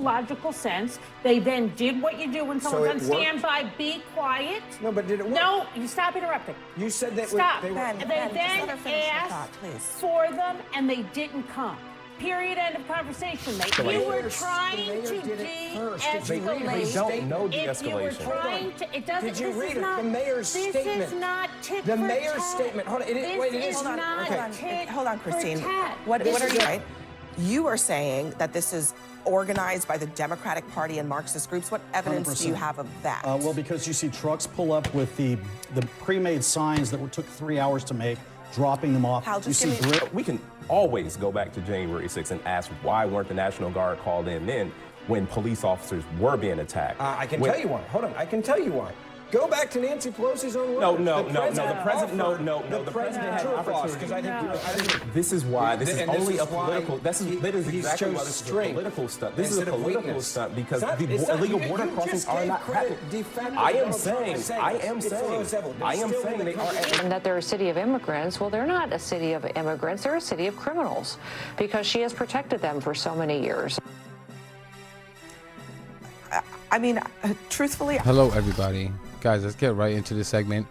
logical sense. They then did what you do when someone's on standby, be quiet. No, but did it work? No, you stop interrupting. You said that stop. They were... And they then asked for them, and they didn't come. Period. End of conversation. You were trying to de-escalate. They don't know de-escalation. If you were trying to, it doesn't. Did you read it? Not, the mayor's statement. This is not tit The for mayor's tat. statement. Hold on. It is not tit Hold on, Christine. for tat. What are you right? You are saying that this is organized by the Democratic Party and Marxist groups. What evidence 100%. do you have of that? Well, because you see trucks pull up with the pre-made signs that took 3 hours to make, dropping them off. Hal, just give me... We can always go back to January 6th and ask why weren't the National Guard called in then when police officers were being attacked. I can tell you why. Hold on. I can tell you why. Go back to Nancy Pelosi's own words. The president had opportunity. Because I think this is why this is only a political. That is exactly why this is a political stunt. This is a political stunt because the illegal border crossings are not happening. I am saying they are. And that they're a city of immigrants. Well, they're not a city of immigrants. They're a city of criminals because she has protected them for so many years. I mean, truthfully... Hello, everybody. Guys, let's get right into this segment.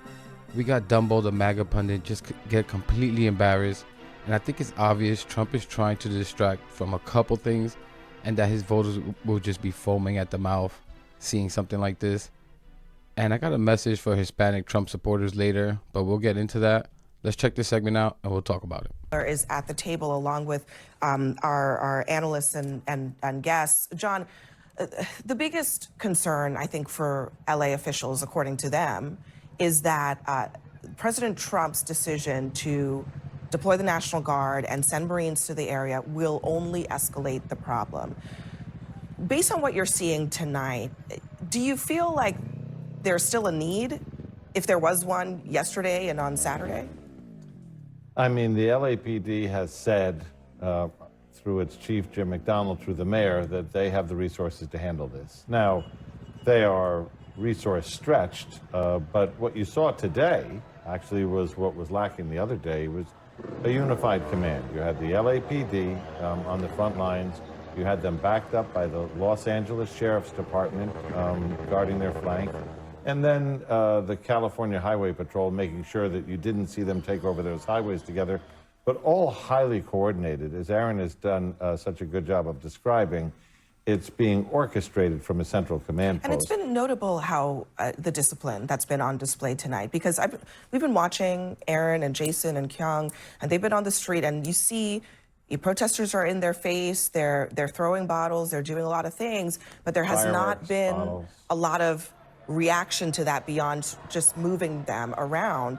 We got Dumbo, the MAGA pundit, just get completely embarrassed. And I think it's obvious Trump is trying to distract from a couple things and that his voters will just be foaming at the mouth seeing something like this. And I got a message for Hispanic Trump supporters later, but we'll get into that. Let's check this segment out and we'll talk about it. ...is at the table along with our analysts and guests. John, the biggest concern, I think, for LA officials, according to them, is that President Trump's decision to deploy the National Guard and send Marines to the area will only escalate the problem. Based on what you're seeing tonight, do you feel like there's still a need, if there was one yesterday and on Saturday? I mean, the LAPD has said, through its chief, Jim McDonald, through the mayor, that they have the resources to handle this. Now, they are resource stretched, but what you saw today actually was what was lacking the other day was a unified command. You had the LAPD on the front lines. You had them backed up by the Los Angeles Sheriff's Department guarding their flank. And then the California Highway Patrol making sure that you didn't see them take over those highways together, but all highly coordinated. As Aaron has done such a good job of describing, it's being orchestrated from a central command post. And it's been notable how the discipline that's been on display tonight, because we've been watching Aaron and Jason and Kyung, and they've been on the street, and you see protesters are in their face, they're throwing bottles, they're doing a lot of things, but there has not been a lot of reaction to that beyond just moving them around.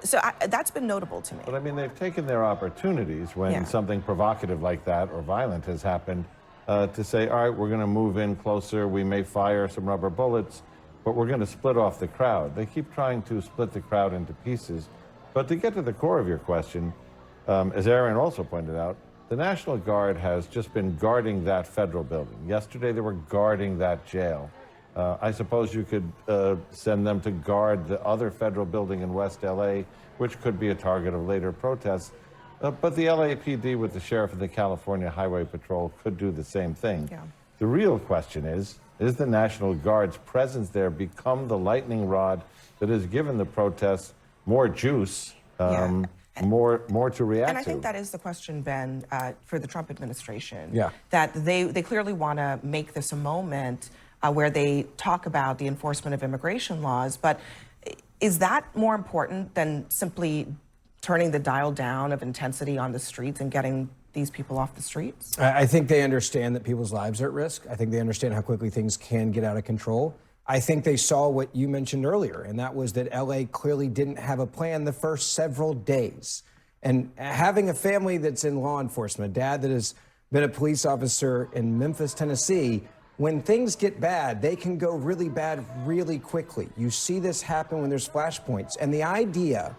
So that's been notable to me. But I mean, they've taken their opportunities when something provocative like that or violent has happened to say, all right, we're going to move in closer. We may fire some rubber bullets, but we're going to split off the crowd. They keep trying to split the crowd into pieces. But to get to the core of your question, as Aaron also pointed out, the National Guard has just been guarding that federal building. Yesterday, they were guarding that jail. I suppose you could send them to guard the other federal building in West LA, which could be a target of later protests. But the LAPD with the sheriff and the California Highway Patrol could do the same thing. Yeah. The real question is the National Guard's presence there become the lightning rod that has given the protests more juice, more to react to? And I think that is the question, Ben, for the Trump administration. Yeah. That they clearly want to make this a moment where they talk about the enforcement of immigration laws, but is that more important than simply turning the dial down of intensity on the streets and getting these people off the streets? I think they understand that people's lives are at risk. I think they understand how quickly things can get out of control. I think they saw what you mentioned earlier, and that was that LA clearly didn't have a plan the first several days. And having a family that's in law enforcement, a dad that has been a police officer in Memphis, Tennessee, when things get bad, they can go really bad really quickly. You see this happen when there's flashpoints. And the idea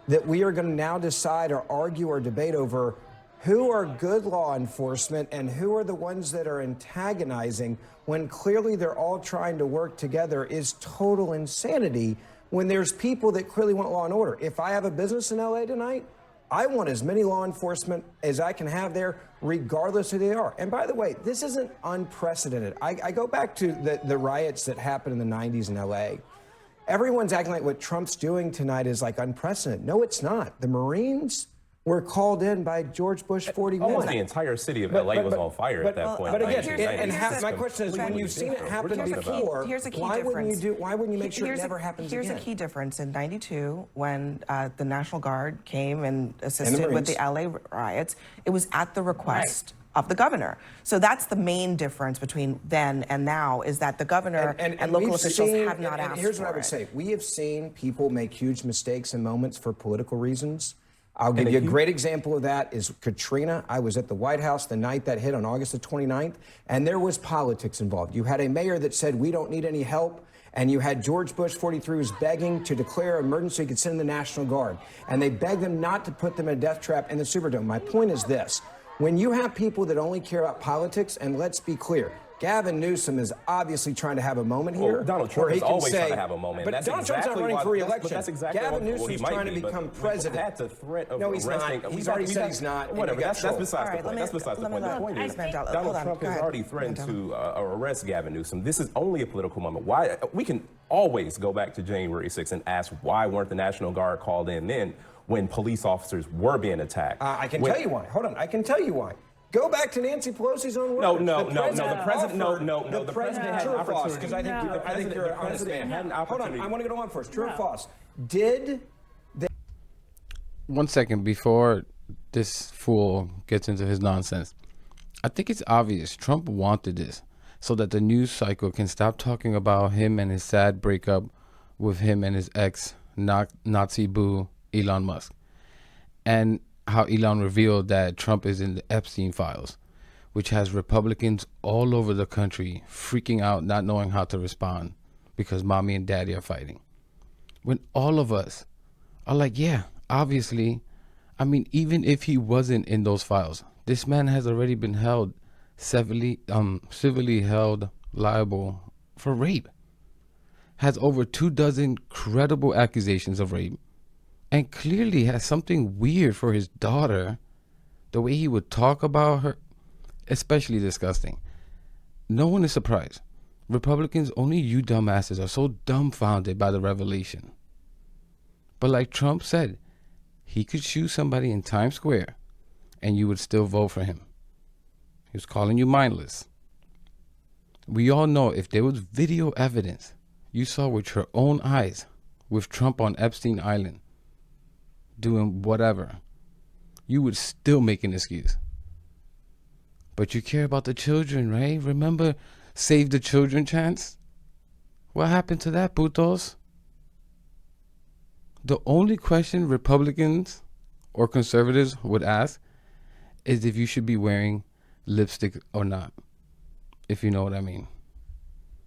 that we are going to now decide or argue or debate over who are good law enforcement and who are the ones that are antagonizing when clearly they're all trying to work together is total insanity when there's people that clearly want law and order. If I have a business in LA tonight I want as many law enforcement as I can have there, regardless of who they are. And by the way, this isn't unprecedented. I go back to the riots that happened in the 90s in LA. Everyone's acting like what Trump's doing tonight is like unprecedented. No, it's not. The Marines were called in by George Bush 41. Almost the entire city of LA was on fire at that point. But again, my question is, when you've seen it happen before, why wouldn't you make sure it never happens again? Here's a key difference. In '92, when the National Guard came and assisted with the LA riots, it was at the request of the governor. So that's the main difference between then and now, is that the governor and local officials have not asked for it. Here's what I would say. We have seen people make huge mistakes in moments for political reasons. I'll give you a great example of that is Katrina. I was at the White House the night that hit on August the 29th, and there was politics involved. You had a mayor that said, we don't need any help. And you had George Bush 43 was begging to declare emergency so he could send the National Guard. And they begged them not to put them in a death trap in the Superdome. My point is this. When you have people that only care about politics, and let's be clear, Gavin Newsom is obviously trying to have a moment here. Well, Donald Trump is always trying to have a moment. But Donald Trump's not running for re-election. That's exactly Gavin Newsom's trying to become president. That's a threat of no, he's arresting. not. He's already said he's not. Whatever. That's besides the point. That's besides the point. The point is Donald Trump has already threatened to arrest Gavin Newsom. This is only a political moment. Why? We can always go back to January 6th and ask why weren't the National Guard called in then when police officers were being attacked? I can tell you why. Hold on. I can tell you why. Go back to Nancy Pelosi's own words. No. The president had an opportunity. Because I think you're an honest man. Hold on. I want to go on first. True or false? Did they... 1 second before this fool gets into his nonsense. I think it's obvious Trump wanted this so that the news cycle can stop talking about him and his sad breakup with him and his ex-Nazi boo, Elon Musk. And how Elon revealed that Trump is in the Epstein files, which has Republicans all over the country freaking out, not knowing how to respond because mommy and daddy are fighting. When all of us are like, yeah, obviously, I mean, even if he wasn't in those files, this man has already been held civilly held liable for rape, has over 24 credible accusations of rape, and clearly has something weird for his daughter. The way he would talk about her, especially disgusting. No one is surprised. Republicans, only you dumbasses are so dumbfounded by the revelation. But like Trump said, he could shoot somebody in Times Square and you would still vote for him. He was calling you mindless. We all know if there was video evidence you saw with your own eyes with Trump on Epstein Island, doing whatever, you would still make an excuse. But you care about the children, right? Remember Save the Children chants? What happened to that, putos? The only question Republicans or conservatives would ask is if you should be wearing lipstick or not, if you know what I mean.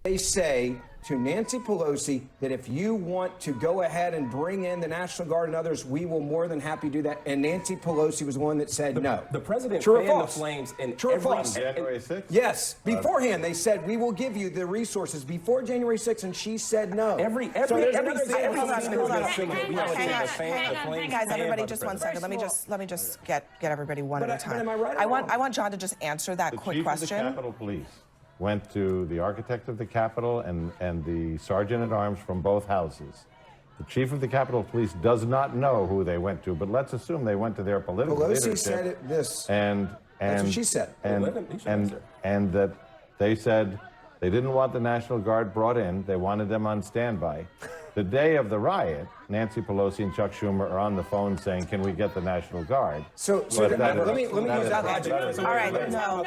They say to Nancy Pelosi that if you want to go ahead and bring in the National Guard and others, we will more than happy do that. And Nancy Pelosi was the one that said no. The president True or fanned the false? flames in True or false? January 6th? Yes. Beforehand, they said we will give you the resources before January 6th, and she said no. Guys, everybody, just 1 second. Let me just get everybody one at a time. Am I right or I wrong? want John to just answer that quick question. The Chief of the Capitol Police went to the architect of the Capitol and the sergeant-at-arms from both houses. The Chief of the Capitol Police does not know who they went to, but let's assume they went to their political leadership. Pelosi said this. That's what she said. And that they said they didn't want the National Guard brought in. They wanted them on standby. The day of the riot, Nancy Pelosi and Chuck Schumer are on the phone saying, "Can we get the National Guard?" Let me use that logic. All right, no.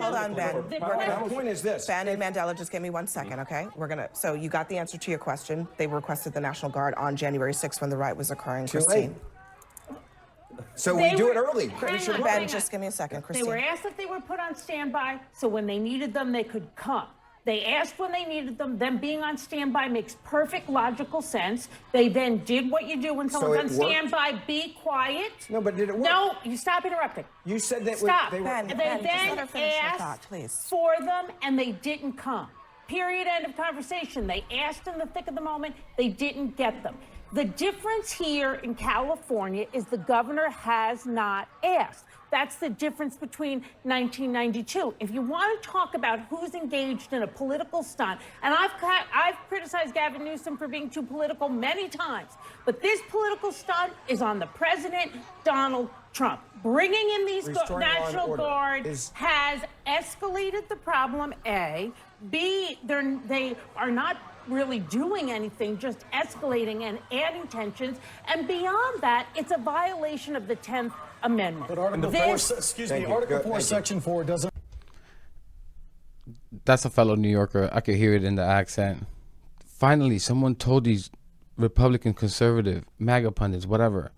Hold on, Ben. My point is this. Ben and Mandela, just give me 1 second, okay? So you got the answer to your question. They requested the National Guard on January 6th when the riot was occurring, Christine. So we do it early. Ben, just give me a second, Christine. They were asked if they were put on standby, so when they needed them, they could come. They asked when they needed them. Them being on standby makes perfect logical sense. They then did what you do when someone's on standby. Be quiet. No, but did it work? No, you stop interrupting. You said that Stop. they were... And they then asked for them, and they didn't come. Period, end of conversation. They asked in the thick of the moment. They didn't get them. The difference here in California is the governor has not asked. That's the difference between 1992. If you want to talk about who's engaged in a political stunt, and I've criticized Gavin Newsom for being too political many times, but this political stunt is on the president, Donald Trump. Bringing in these National Guard has escalated the problem, A. B, they are not really doing anything, just escalating and adding tensions. And beyond that, it's a violation of the 10th Amendment. But Article 4, Article 4, Section 4 doesn't. That's a fellow New Yorker. I could hear it in the accent. Finally, someone told these Republican, conservative, MAGA pundits, whatever,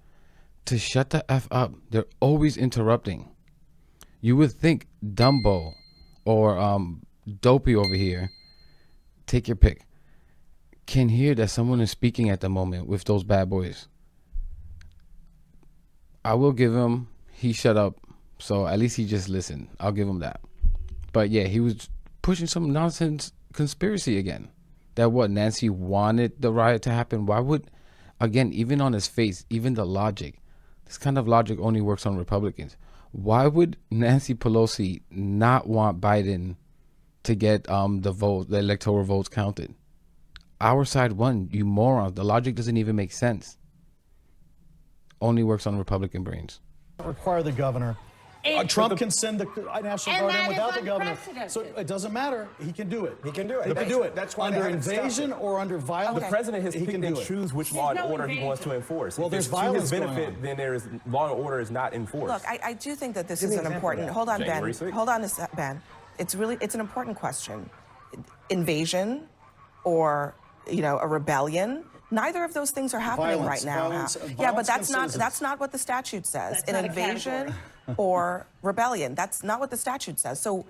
to shut the F up. They're always interrupting. You would think Dumbo or Dopey over here, take your pick, can hear that someone is speaking at the moment with those bad boys. I will give him, he shut up, so at least he just listened. I'll give him that. But yeah, he was pushing some nonsense conspiracy again. That what, Nancy wanted the riot to happen? Why would, again, even on his face, even the logic, this kind of logic only works on Republicans. Why would Nancy Pelosi not want Biden to get the electoral votes counted? Our side won, you morons. The logic doesn't even make sense. Only works on Republican brains. Require the governor. Trump can send the National Guard in without the governor. So it doesn't matter. He can do it. He can do it. He can do it. That's why under invasion or under violence. The president has picked and choose which law and order he wants to enforce. Well, there's violence to his benefit, then there is law and order is not enforced. Look, I do think that this is an important. Hold on, Ben. Hold on a sec, Ben. It's an important question. Invasion, or a rebellion. Neither of those things are happening right now. Yeah, but that's not what the statute says. An invasion or rebellion. That's not what the statute says. So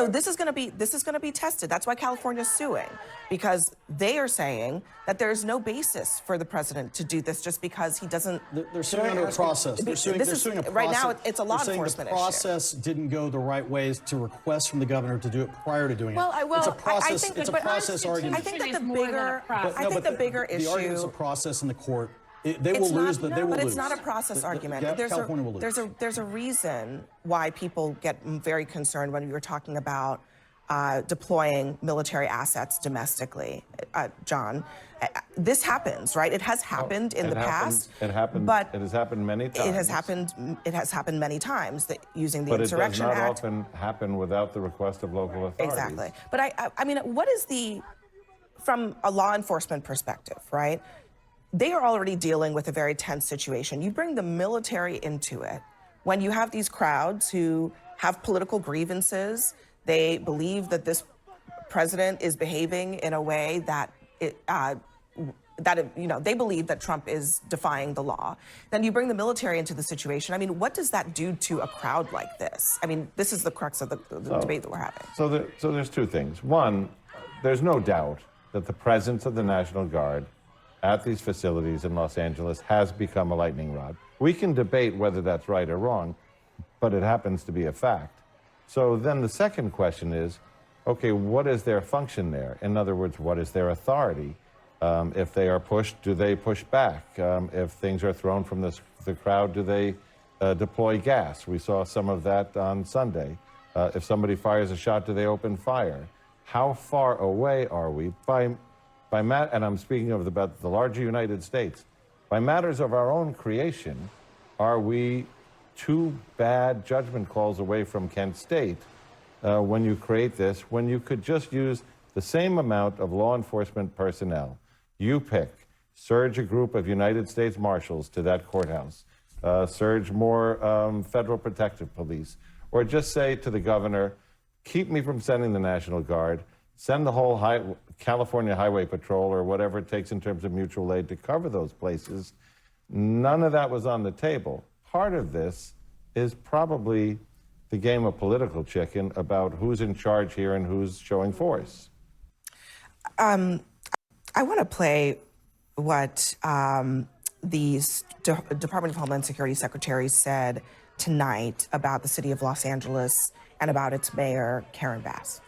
this is going to be tested. That's why California's suing, because they are saying that there is no basis for the president to do this just because he doesn't. They're suing under a process. They're suing a process. Right now, it's a law enforcement issue. The process didn't go the right ways to request from the governor to do it prior to doing it. It's a process. It's a process argument. I think that the bigger issue. The argument's a process in the court. They will lose, but they will lose. But it's not a process argument. California will lose. There's a reason why people get very concerned when we were talking about deploying military assets domestically, John. This happens, right? It has happened in the past. It happened. But it has happened many times. It has happened many times that using the Insurrection Act. But it does not often happen without the request of local authorities. Exactly. But I mean, what is from a law enforcement perspective, right? They are already dealing with a very tense situation. You bring the military into it when you have these crowds who have political grievances. They believe that this president is behaving in a way that they believe that Trump is defying the law. Then you bring the military into the situation. I mean, what does that do to a crowd like this? I mean, this is the crux of the debate that we're having. So there's two things. One, there's no doubt that the presence of the National Guard at these facilities in Los Angeles has become a lightning rod. We can debate whether that's right or wrong, but it happens to be a fact. So then the second question is, okay, what is their function there? In other words, what is their authority? If they are pushed, do they push back? If things are thrown from the crowd, do they deploy gas? We saw some of that on Sunday. If somebody fires a shot, do they open fire? How far away are we and I'm speaking about the larger United States, by matters of our own creation, are we two bad judgment calls away from Kent State when you create this, when you could just use the same amount of law enforcement personnel? You pick, surge a group of United States Marshals to that courthouse, surge more Federal Protective Police, or just say to the governor, keep me from sending the National Guard, send the whole California Highway Patrol or whatever it takes in terms of mutual aid to cover those places. None of that was on the table. Part of this is probably the game of political chicken about who's in charge here and who's showing force. I want to play what the Department of Homeland Security Secretary said tonight about the city of Los Angeles and about its mayor, Karen Bass.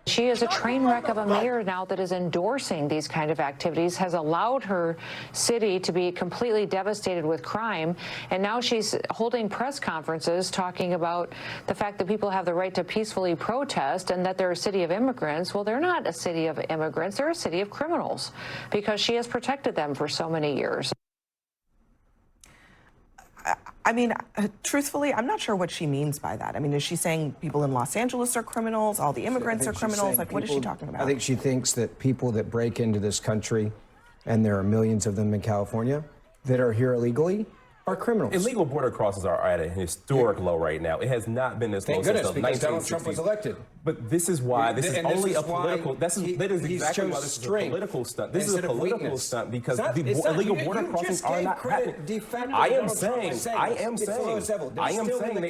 She is a train wreck of a mayor now that is endorsing these kind of activities, has allowed her city to be completely devastated with crime. And now she's holding press conferences talking about the fact that people have the right to peacefully protest and that they're a city of immigrants. Well, they're not a city of immigrants. They're a city of criminals because she has protected them for so many years. I mean, truthfully, I'm not sure what she means by that. I mean, is she saying people in Los Angeles are criminals, all the immigrants are criminals? Like, what is she talking about? I think she thinks that people that break into this country, and there are millions of them in California, that are here illegally, are criminals. Illegal border crosses are at a historic low right now. It has not been this low since the 1960s. Because Donald Trump was elected. But this is why this is only a political. That is exactly why this is a political stunt. This is a political stunt because the illegal border crossings are not happening. I am saying they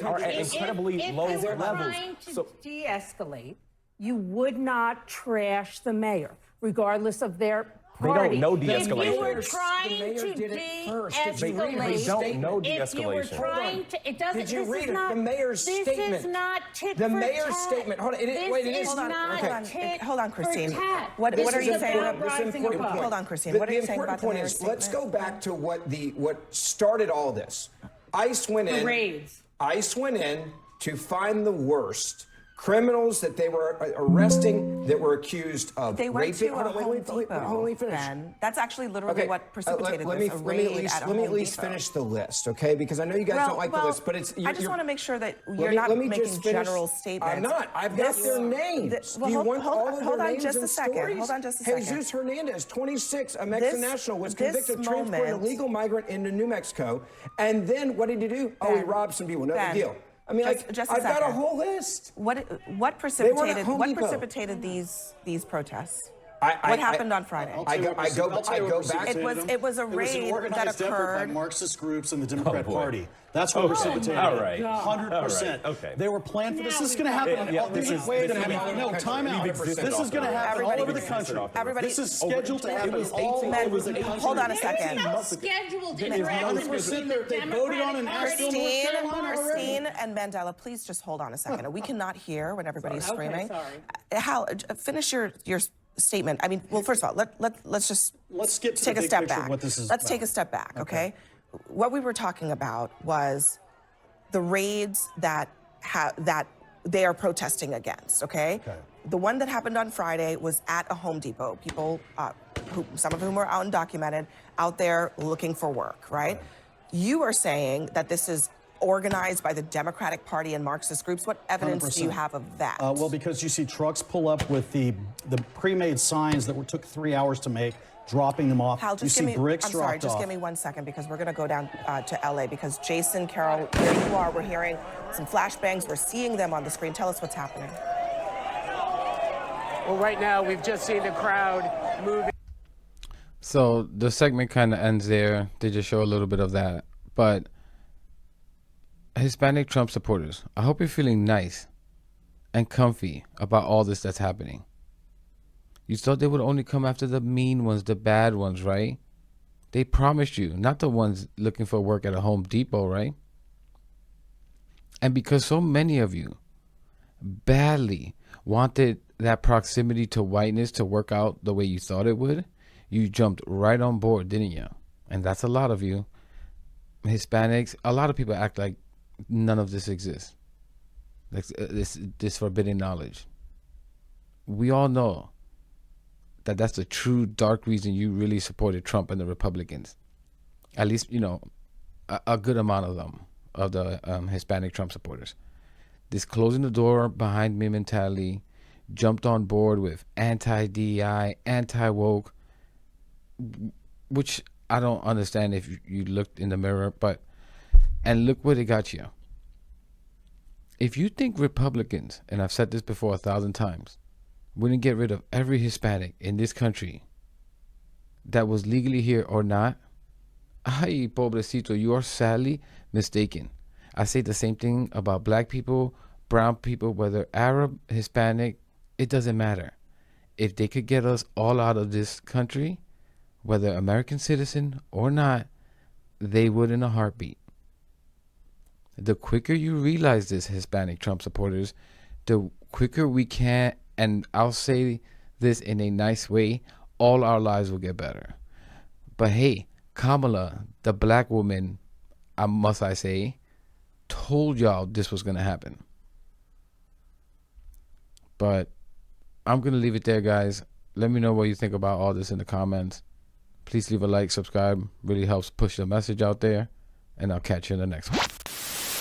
are at incredibly low levels. If you were trying to de-escalate, you would not trash the mayor, regardless of their party. They don't know de-escalation. If you were trying to de-escalate, they don't know de-escalation. If you were trying to, it doesn't. Did you read it? Not, the mayor's statement. This is not tit the for mayor's tat. statement. Hold on. It is not tit Hold on, Christine. for tat. What are you saying? Hold on, Christine. What are you saying about the mayor's statement? Let's go back to what started all this. ICE went in. Raids. ICE went in to find the worst criminals that they were arresting that were accused of they went raping. To a Home Depot, Ben. That's actually literally what precipitated let this. me at least finish the list, okay? Because I know you guys don't like the list, but it's. I just want to make sure that you're not making general statements. I'm not. I've got their names. Do you want all of their names and stories? Hold on just a second. Jesus Hernandez, 26, a Mexican national, was convicted of transporting an illegal migrant into New Mexico. And then what did he do? Ben, he robbed some people. No big deal. I mean, just I've got a whole list. What precipitated these protests? What happened on Friday? I go back. It was a raid that occurred by Marxist groups and the Democrat Party. That's what precipitated. All right. 100%. Okay. They were planned for this. This is going to happen. No, time out. This is going to happen all over the country. Everybody, this is scheduled to happen. Hold on a second. Scheduled in 100%. They voted on an Christine and Mandela, please just hold on a second. We cannot hear when everybody's screaming. Hal, finish your statement. I mean, well, first of all, let's take a step back. Let's take a step back, okay? What we were talking about was the raids that they are protesting against, okay? The one that happened on Friday was at a Home Depot. People, some of whom were undocumented, out there looking for work, right? You are saying that this is organized by the Democratic Party and Marxist groups. What evidence 100%. do you have of that? Well, because you see trucks pull up with the pre-made signs that took 3 hours to make, dropping them off. Hal, just give me 1 second because we're going to go down to LA because Jason, Carol, there you are. We're hearing some flashbangs. We're seeing them on the screen. Tell us what's happening. Well, right now we've just seen the crowd moving. So the segment kind of ends there. They just show a little bit of that. But Hispanic Trump supporters, I hope you're feeling nice and comfy about all this that's happening. You thought they would only come after the mean ones, the bad ones, right? They promised you, not the ones looking for work at a Home Depot, right? And because so many of you badly wanted that proximity to whiteness to work out the way you thought it would, you jumped right on board, didn't you? And that's a lot of you. Hispanics, a lot of people act like none of this exists. Like this forbidden knowledge. We all know that that's the true dark reason you really supported Trump and the Republicans. At least, you know, a good amount of them, of the Hispanic Trump supporters. This closing the door behind me mentality, jumped on board with anti-DEI, anti-woke, which I don't understand if you looked in the mirror, and look what it got you. If you think Republicans, and I've said this before 1,000 times, wouldn't get rid of every Hispanic in this country that was legally here or not, ay, pobrecito, you are sadly mistaken. I say the same thing about black people, brown people, whether Arab, Hispanic, it doesn't matter. If they could get us all out of this country, whether American citizen or not, they would in a heartbeat. The quicker you realize this, Hispanic Trump supporters, the quicker we can't And I'll say this in a nice way, all our lives will get better. But hey, Kamala, the black woman, must I say, told y'all this was going to happen. But I'm going to leave it there, guys. Let me know what you think about all this in the comments. Please leave a like, subscribe. Really helps push the message out there. And I'll catch you in the next one.